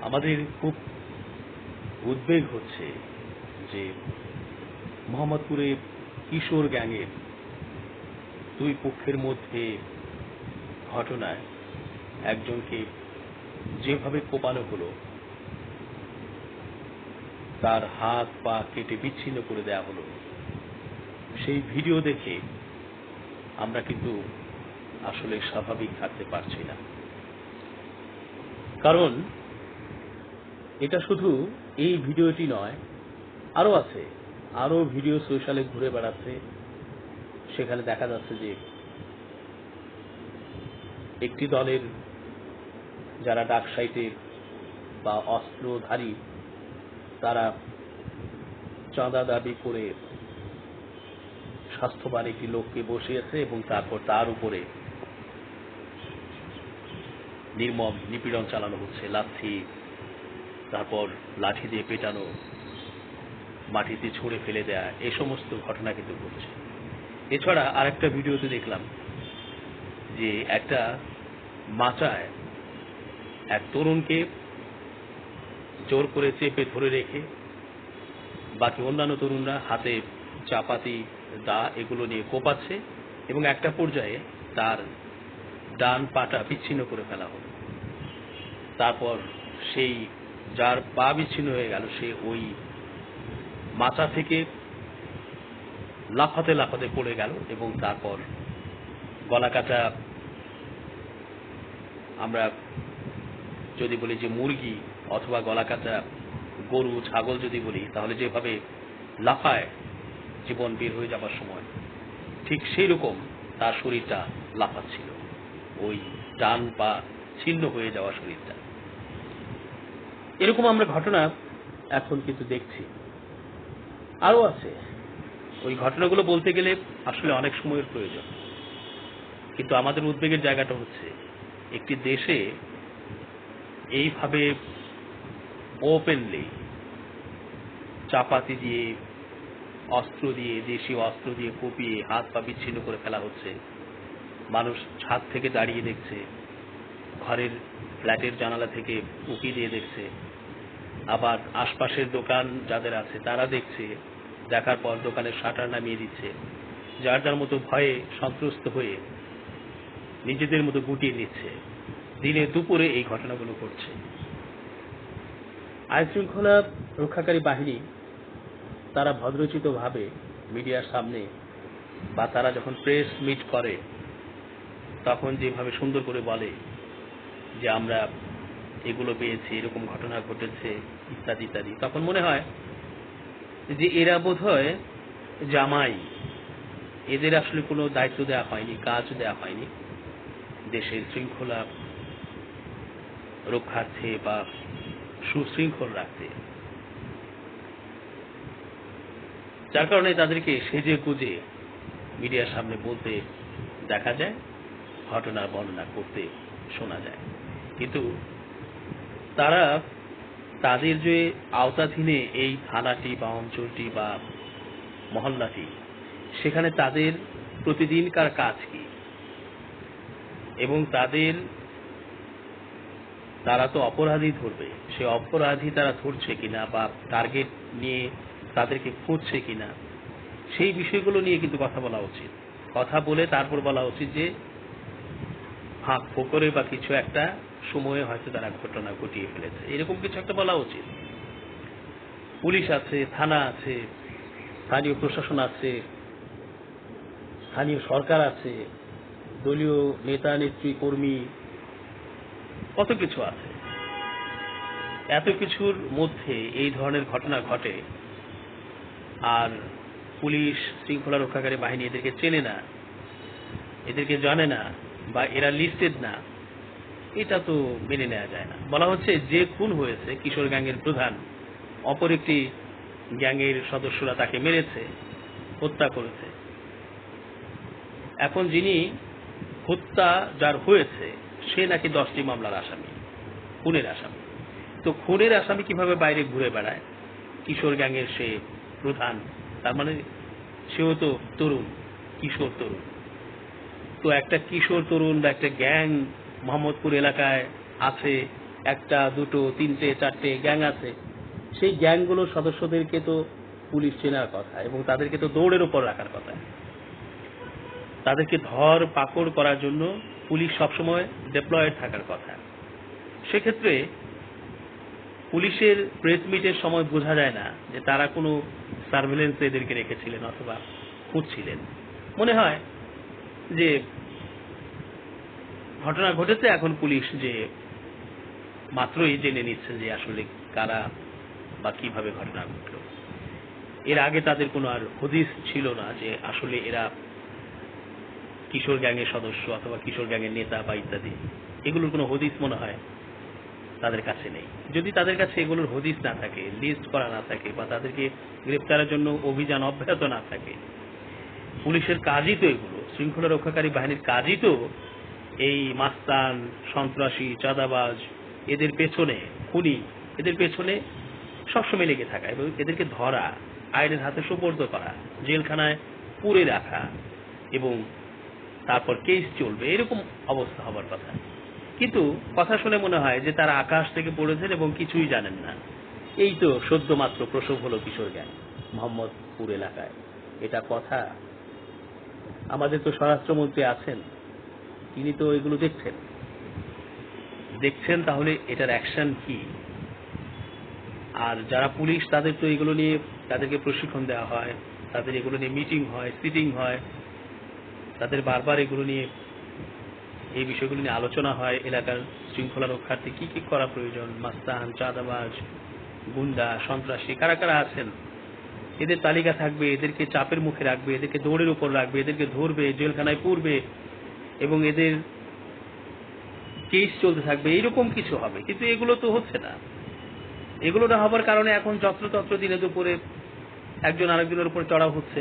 আমাদের খুব উদ্বেগ হচ্ছে যে মোহাম্মদপুরে কিশোর গ্যাংয়ের দুই পক্ষের মধ্যে ঘটনায় একজনকে যেভাবে কোপানো হলো, তার হাত পা কেটে বিচ্ছিন্ন করে দেয়া হলো, সেই ভিডিও দেখে আমরা কিন্তু আসলে স্বাভাবিক থাকতে পারছি না। কারণ এটা শুধু এই ভিডিওটি নয়, আরো আছে, আরো ভিডিও সোশ্যালে ঘুরে বেড়াচ্ছে। সেখানে দেখা যাচ্ছে যে একটি দলের যারা ডাকসাইটে বা অস্ত্রধারী, তারা চাঁদা দাবি করে স্বাস্থ্যবান একটি লোককে বসিয়েছে এবং তারপর তার উপরে নির্মম নিপীড়ন চালানো হচ্ছে, লাথি, তারপর লাঠি দিয়ে পেটানো, মাটিতে ছুঁড়ে ফেলে দেয়া, এই সমস্ত ঘটনা কিন্তু ঘটছে। এছাড়া আরেকটা ভিডিওতে দেখলাম যে একটা মাচায় এক তরুণকে জোর করে চেপে ধরে রেখে বাকি অন্যান্য তরুণরা হাতে চাপাতি, দা এগুলো নিয়ে কোপাচ্ছে এবং একটা পর্যায়ে তার ডান পাটা বিচ্ছিন্ন করে ফেলা হলো। তারপর সেই যার পা বিচ্ছিন্ন হয়ে গেল, সে ওই মাচা থেকে লাফাতে লাফাতে পড়ে গেল এবং তারপর গলা কাটা, আমরা যদি বলি যে মুরগি অথবা গলা কাটা গরু, ছাগল যদি বলি, তাহলে যেভাবে লাফায় জীবন বের হয়ে যাবার সময়, ঠিক সেই রকম তার শরীরটা লাফাচ্ছিল, ওই ডান পা ছিন্ন হয়ে যাওয়া শরীরটা। এরকম আমরা ঘটনা এখন কিন্তু দেখছি, আরো আছে। ওই ঘটনাগুলো বলতে গেলে আসলে অনেক সময়ের প্রয়োজন, কিন্তু আমাদের উদ্বেগের জায়গাটা হচ্ছে একটি দেশে এইভাবে ওপেনলি চাপাতি দিয়ে, অস্ত্র দিয়ে, দেশীয় অস্ত্র দিয়ে কুপিয়ে হাত পা বিচ্ছিন্ন করে ফেলা হচ্ছে। মানুষ ছাদ থেকে দাঁড়িয়ে দেখছে, ঘরের ফ্ল্যাটের জানালা থেকে উঁকি দিয়ে দেখছে, আবার আশপাশের দোকান যাদের আছে তারা দেখছে, দেখার পর দোকানের শাটার নামিয়ে দিচ্ছে, যার যার মতো ভয়ে সন্ত্রস্ত হয়ে নিজেদের মতো গুটিয়ে নিচ্ছে। দিনে দুপুরে এই ঘটনাগুলো ঘটছে। আইন শৃঙ্খলা রক্ষাকারী বাহিনী তারা ভদ্রচিতভাবে মিডিয়ার সামনে বা তারা যখন প্রেস মিট করে তখন যেভাবে সুন্দর করে বলে যে আমরা এগুলো পেয়েছি, এরকম ঘটনা ঘটেছে, ইত্যাদি ইত্যাদি, তখন মনে হয় যে এরা বোধহয় জামাই, এদের আসলে কোনো দায়িত্ব দেওয়া হয়নি, কাজ দেওয়া হয়নি দেশের শৃঙ্খলা রক্ষার্থে বা সুশৃঙ্খল রাখতে, যার কারণে তাদেরকে সেজে গুজে মিডিয়ার সামনে বলতে দেখা যায়, ঘটনার বর্ণনা করতে শোনা যায়। কিন্তু তারা তাদের যে আওতাধীনে এই থানাটি বা অঞ্চলটি বা মহল্লাটি, সেখানে তাদের প্রতিদিনকার কাজ কি এবং তারা তো অপরাধী ধরবে, সে অপরাধী তারা ধরছে কিনা বা টার্গেট নিয়ে তাদেরকে খুঁজছে কিনা, সেই বিষয়গুলো নিয়ে কিন্তু কথা বলা উচিত। কথা বলে তারপর বলা উচিত যে ফাঁক ফোকরে বা কিছু একটা সময়ে হয়তো তারা ঘটনা ঘটিয়ে ফেলেছে, এরকম কিছু একটা বলা উচিত। পুলিশ আছে, থানা আছে, স্থানীয় প্রশাসন আছে, স্থানীয় সরকার আছে, দলীয় নেতা নেত্রী কর্মী, কত কিছু আছে। এত কিছুর মধ্যে এই ধরনের ঘটনা ঘটে আর পুলিশ শৃঙ্খলা রক্ষাকারী বাহিনী এদেরকে চেনে না, এদেরকে জানে না বা এরা লিস্টেড না, এটা তো মেনে নেওয়া যায় না। বলা হচ্ছে যে খুন হয়েছে কিশোর গ্যাংয়ের প্রধান, অপর একটি গ্যাংয়ের সদস্যরা তাকে মেরেছে, হত্যা করেছে। এখন যিনি হত্যা যার হয়েছে সে নাকি 10টি মামলার আসামি, খুনের আসামি। তো খুনের আসামি কিভাবে বাইরে ঘুরে বেড়ায়? কিশোর গ্যাংয়ের সে প্রধান, তার মানে সেও তো তরুণ, কিশোর তরুণ। তো একটা কিশোর তরুণ বা একটা গ্যাং মোহাম্মদপুর এলাকায় আছে, একটা, দুটো, তিনটে, চারটে গ্যাং আছে, সেই গ্যাংগুলোর সদস্যদেরকে তো পুলিশ চেনার কথা এবং তাদেরকে তো দৌড়ের উপর রাখার কথা। তাদেরকে ধর পাকড় করার জন্য পুলিশ সবসময় ডেপ্লয়েড থাকার কথা। সেক্ষেত্রে পুলিশের প্রেস মিটের সময় বোঝা যায় না যে তারা কোনো সার্ভেলেন্সে এদেরকে রেখেছিলেন অথবা খুঁজছিলেন। মনে হয় যে ঘটনা ঘটেছে, এখন পুলিশ যে মাত্রই জেনে নিচ্ছে যে আসলে কারা বা কিভাবে ঘটনা ঘটল। এর আগে তাদের কোনো আর হদিস ছিল না যে আসলে এরা কিশোর গ্যাংয়ের সদস্য অথবা কিশোর গ্যাংয়ের নেতা বা ইত্যাদি। এগুলোর কোনো হদিস মনে হয় তাদের কাছে নেই। যদি তাদের কাছে এগুলোর হদিস না থাকে, লিস্ট করা না থাকে, বা তাদেরকে গ্রেপ্তারের জন্য অভিযান অব্যাহত না থাকে, পুলিশের কাজই তো এগুলো, শৃঙ্খলা রক্ষাকারী বাহিনীর কাজই তো এই মাস্তান, সন্ত্রাসী, চাঁদাবাজ, এদের পেছনে খুনি, এদের পেছনে সবসময় লেগে থাকা এবং এদেরকে ধরা, আইনের হাতে সুপর্দ করা, জেলখানায় পুরে রাখা এবং তারপর কেস চলবে, এরকম অবস্থা হবার কথা। কিন্তু কথা শুনে মনে হয় যে তারা আকাশ থেকে পড়েছেন এবং কিছুই জানেন না। এই তো সদ্য মাত্র প্রসব হলো কিশোর গ্যাং মোহাম্মদপুর এলাকায়। এটা কথা? আমাদের তো স্বরাষ্ট্রমন্ত্রী আছেন, তিনি তো এগুলো দেখছেন, তাহলে এটার অ্যাকশন কি? আর যারা পুলিশ, তাদের তো এগুলো নিয়ে তাদেরকে প্রশিক্ষণ দেওয়া হয়, তাদের এগুলো নিয়ে মিটিং হয়, সিটিং হয়, তাদের বারবার এগুলো নিয়ে, এই বিষয়গুলো নিয়ে আলোচনা হয়। এলাকার শৃঙ্খলা রক্ষার্থে কি কি করা প্রয়োজন, মাস্তান, চাঁদাবাজ, গুন্ডা, সন্ত্রাসী কারা কারা আছেন, এদের তালিকা থাকবে, এদেরকে চাপের মুখে রাখবে, এদেরকে দৌড়ের উপর রাখবে, এদেরকে ধরবে, জেলখানায় পুরবে এবং এদের কেস চলতে থাকবে, এইরকম কিছু হবে। কিন্তু এগুলো তো হচ্ছে না। এগুলো না হবার কারণে এখন যত্রতত্র দিনে দুপুরে একজন আরেকজনের উপর চড়াও হচ্ছে,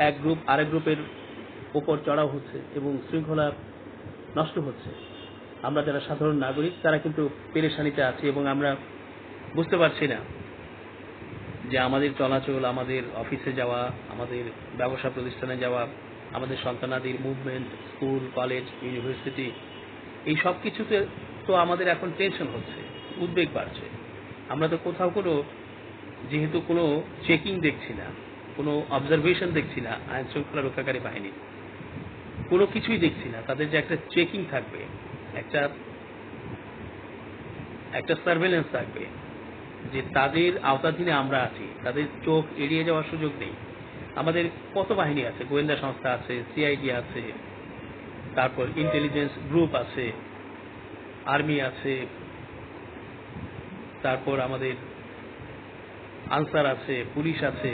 এক গ্রুপ আরেক গ্রুপের উপর চড়াও হচ্ছে এবং শৃঙ্খলা নষ্ট হচ্ছে। আমরা যারা সাধারণ নাগরিক তারা কিন্তু পেরেশানিতে আছি এবং আমরা বুঝতে পারছি না যে আমাদের চলাচল, আমাদের অফিসে যাওয়া, আমাদের ব্যবসা প্রতিষ্ঠানে যাওয়া, আমাদের সন্তানাদির মুভমেন্ট, স্কুল, কলেজ, ইউনিভার্সিটি, এই সব কিছুতে তো আমাদের এখন টেনশন হচ্ছে, উদ্বেগ বাড়ছে। আমরা তো কোথাও কোনো, যেহেতু কোনো চেকিং দেখছি না, কোনো অবজারভেশন দেখছি না আইন শৃঙ্খলা রক্ষাকারী বাহিনী, কোনো কিছুই দেখছি না। তাদের যে একটা চেকিং থাকবে, একটা সার্ভেলেন্স থাকবে, যে তাদের আওতাধীনে আমরা আছি, তাদের চোখ এড়িয়ে যাওয়ার সুযোগ নেই। আমাদের কত বাহিনী আছে, গোয়েন্দা সংস্থা আছে, সিআইডি আছে, তারপর ইন্টেলিজেন্স গ্রুপ আছে, আর্মি আছে, তারপর আমাদের আনসার আছে, পুলিশ আছে,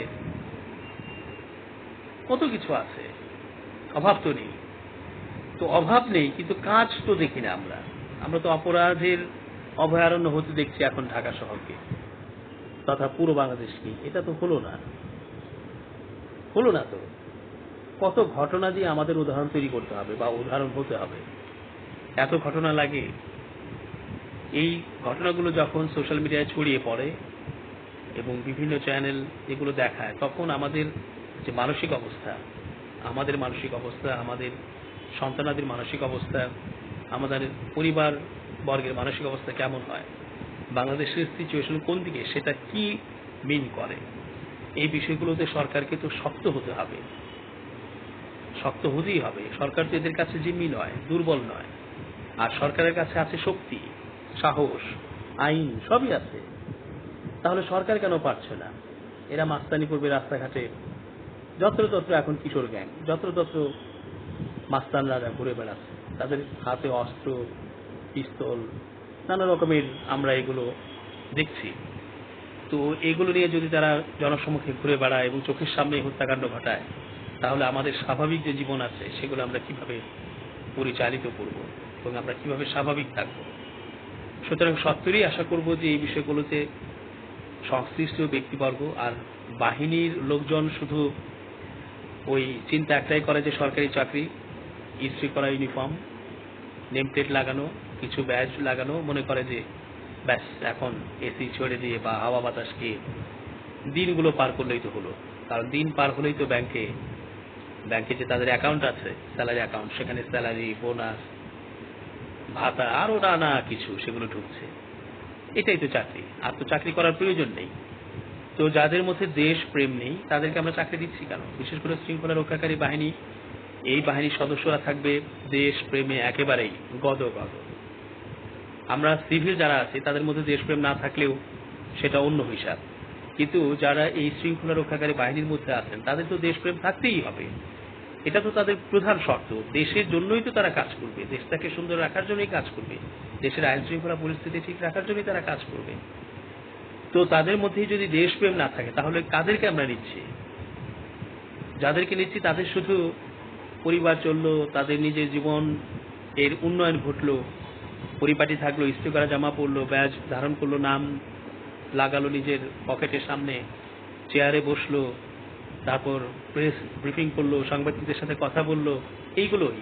কত কিছু আছে। অভাব তো নেই। তো অভাব নেই, কিন্তু কাজ তো দেখি না আমরা। আমরা তো অপরাধের অভয়ারণ্য হতে দেখছি এখন ঢাকা শহরকে তথা পুরো বাংলাদেশকে। এটা তো হলো না তো। কত ঘটনা দিয়ে আমাদের উদাহরণ তৈরি করতে হবে বা উদাহরণ হতে হবে। এত ঘটনা লাগে। এই ঘটনাগুলো যখন সোশ্যাল মিডিয়ায় ছড়িয়ে পড়ে এবং বিভিন্ন চ্যানেল এগুলো দেখায়, তখন আমাদের যে মানসিক অবস্থা, আমাদের সন্তানাদের মানসিক অবস্থা, আমাদের পরিবার বর্গের মানসিক অবস্থা কেমন হয়, বাংলাদেশের সিচুয়েশন কোন দিকে, সেটা কি মিন করে, এই বিষয়গুলোতে সরকারকে তো শক্ত হতেই হবে। সরকার তো এদের কাছে জিম্মি নয়, দুর্বল নয়। আর সরকারের কাছে আছে শক্তি, সাহস, আইন, সবই আছে। তাহলে সরকার কেন পারছে না? এরা মাস্তানি করবে রাস্তাঘাটে, যত্রতত্র এখন কিশোর গ্যাং, যত্রতত্র মাস্তানরা ঘুরে বেড়াচ্ছে, তাদের হাতে অস্ত্র, পিস্তল, নানা রকমের আমরা এগুলো দেখছি। তো এগুলো নিয়ে যদি তারা জনসম্মুখে ঘুরে বেড়ায় এবং চোখের সামনে হত্যাকাণ্ড ঘটায়, তাহলে আমাদের স্বাভাবিক যে জীবন আছে সেগুলো আমরা কিভাবে পরিচালিত করব এবং আমরা কিভাবে স্বাভাবিক থাকব? সুতরাং সত্তরই আশা করব যে এই বিষয়গুলোতে সংশ্লিষ্ট ব্যক্তিবর্গ আর বাহিনীর লোকজন শুধু ওই চিন্তা একটাই করে যে সরকারি চাকরি, ইস্ত্রি করা ইউনিফর্ম, নেম প্লেট লাগানো, কিছু ব্যাজ লাগানো, মনে করে যে ব্যাস এখন এসি ছেড়ে দিয়ে বা হাওয়া বাতাস খেয়ে দিনগুলো পার করলেই তো হলো। কারণ দিন পার হলেই তো ব্যাংকে যে তাদের অ্যাকাউন্ট আছে, স্যালারি অ্যাকাউন্ট, সেখানে স্যালারি, বোনাস, ভাতা, আরো নানা কিছু সেগুলো ঢুকছে। এটাই তো চাকরি, আর তো চাকরি করার প্রয়োজন নেই। তো যাদের মধ্যে দেশ প্রেম নেই তাদেরকে আমরা চাকরি দিচ্ছি কেন? বিশেষ করে শৃঙ্খলা রক্ষাকারী বাহিনী, এই বাহিনীর সদস্যরা থাকবে দেশ প্রেমে একেবারেই গদগদ। আমরা সিভিল যারা আছি তাদের মধ্যে দেশপ্রেম না থাকলেও সেটা অন্য হিসাব, কিন্তু যারা এই শৃঙ্খলা রক্ষাকারী বাহিনীর মধ্যে আছেন তাদের তো দেশপ্রেম থাকতেই হবে। এটা তো তাদের প্রধান শর্ত। দেশের জন্যই তো তারা কাজ করবে, দেশটাকে সুন্দর রাখার জন্যই কাজ করবে, দেশের আইন শৃঙ্খলা পরিস্থিতি ঠিক রাখার জন্যই তারা কাজ করবে। তো তাদের মধ্যেই যদি দেশপ্রেম না থাকে তাহলে কাদেরকে আমরা নিচ্ছি? যাদেরকে নিচ্ছি তাদের শুধু পরিবার চললো, তাদের নিজের জীবন এর উন্নয়ন ঘটলো, পরিপাটি থাকলো, ইস্ত্রি করা জামা পরলো, ব্যাজ ধারণ করলো, নাম লাগালো নিজের পকেটের সামনে, চেয়ারে বসলো, তারপর প্রেস ব্রিফিং করলো, সাংবাদিকদের সাথে কথা বললো, এইগুলোই?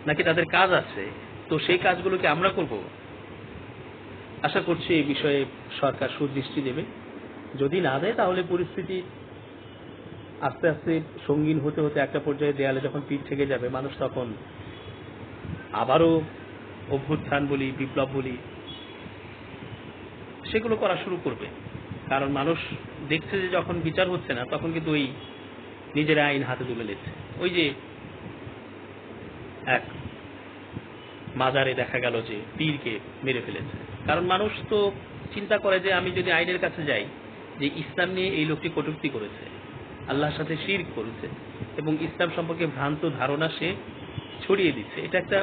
নাকি তাদের কাজ আছে? তো সেই কাজগুলোকে আমরা করব? আশা করছি এই বিষয়ে সরকার সুদৃষ্টি দেবে। যদি না দেয় তাহলে পরিস্থিতি আস্তে আস্তে সঙ্গীন হতে হতে একটা পর্যায়ে দেয়ালে যখন পিঠ থেকে যাবে, মানুষ তখন আবারও অভ্যুত্থান বলি, বিপ্লব বলি, সেগুলো করা শুরু করবে। কারণ মানুষ দেখছে যে যখন বিচার হচ্ছে না তখন কিন্তু ওই নিজের আইন হাতে তুলে নিচ্ছে। ওই যে এক মাজারে দেখা গেল যে পীরকে মেরে ফেলেছে, কারণ মানুষ তো চিন্তা করে যে আমি যদি আইনের কাছে যাই, যে ইসলাম নিয়ে এই লোকটি কটূক্তি করেছে, আল্লাহর সাথে শিরক করেছে এবং ইসলাম সম্পর্কে ভ্রান্ত ধারণা সে ছড়িয়ে দিচ্ছে, এটা একটা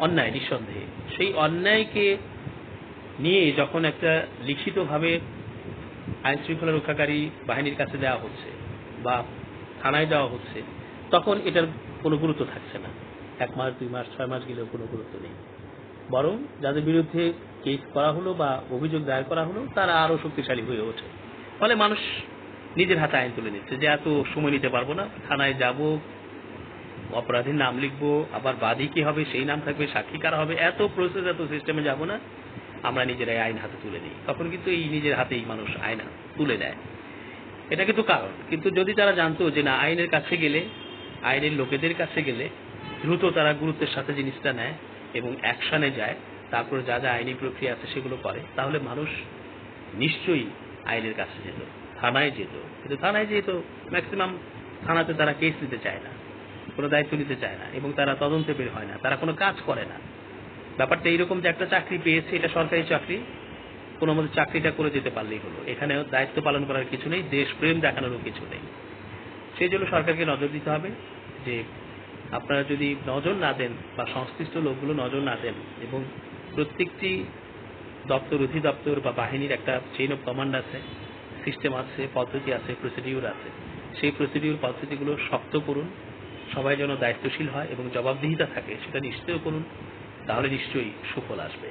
অন্যায় নিঃসন্দেহে। সেই অন্যায়কে নিয়ে যখন একটা লিখিতভাবে আইন শৃঙ্খলা রক্ষাকারী বাহিনীর কাছে দেওয়া হচ্ছে বা থানায় দেওয়া হচ্ছে, তখন এটার কোনো গুরুত্ব থাকছে না। 1 মাস 2 মাস 6 মাস গেলেও কোনো গুরুত্ব নেই। বরং যাদের বিরুদ্ধে কেস করা হলো বা অভিযোগ দায়ের করা হলো তারা আরো শক্তিশালী হয়ে ওঠে। ফলে মানুষ নিজের হাতে আইন তুলে নিচ্ছে যে এত সময় নিতে পারবো না, থানায় যাব, অপরাধীর নাম লিখবো, আবার বাদী কি হবে সেই নাম থাকবে, সাক্ষী কারা হবে, এত প্রসেস, এত সিস্টেমে যাব না, আমরা নিজেরাই আইন হাতে তুলে নিই। তখন কিন্তু এই নিজের হাতেই মানুষ আইন তুলে নেয়। এটা কিন্তু কারণ। কিন্তু যদি তারা জানতো যে না, আইনের কাছে গেলে, আইনের লোকেদের কাছে গেলে দ্রুত তারা গুরুত্বের সাথে জিনিসটা নেয় এবং অ্যাকশনে যায়, তারপর যা যা আইনি প্রক্রিয়া আছে সেগুলো করে, তাহলে মানুষ নিশ্চয়ই আইনের কাছে যেত, থানায় যেত। কিন্তু থানায় যেত ম্যাক্সিমাম, থানাতে তারা কেস নিতে চায় না, কোনো দায়িত্ব নিতে চায় না এবং তারা তদন্তে বের হয় না, তারা কোনো কাজ করে না। ব্যাপারটা এইরকম যে একটা চাকরি পেয়েছে, এটা সরকারি চাকরি, কোনো মতে চাকরিটা করে যেতে পারলেই হলো, এখানে দায়িত্ব পালন করার কিছু নেই, দেশপ্রেম দেখানোরও কিছু নেই। সেই জন্য সরকারকে নজর দিতে হবে যে আপনারা যদি নজর না দেন বা সংশ্লিষ্ট লোকগুলো নজর না দেন এবং প্রত্যেকটি দপ্তর, অধিদপ্তর বা বাহিনীর একটা চেইন অফ কমান্ড আছে, সিস্টেম আছে, পদ্ধতি আছে, প্রসিডিউর আছে, সেই প্রসিডিউর পদ্ধতিগুলো শক্ত করুন, সবাই যেন দায়িত্বশীল হয় এবং জবাবদিহিতা থাকে সেটা নিশ্চয় করুন, তাহলে নিশ্চয়ই সুফল আসবে।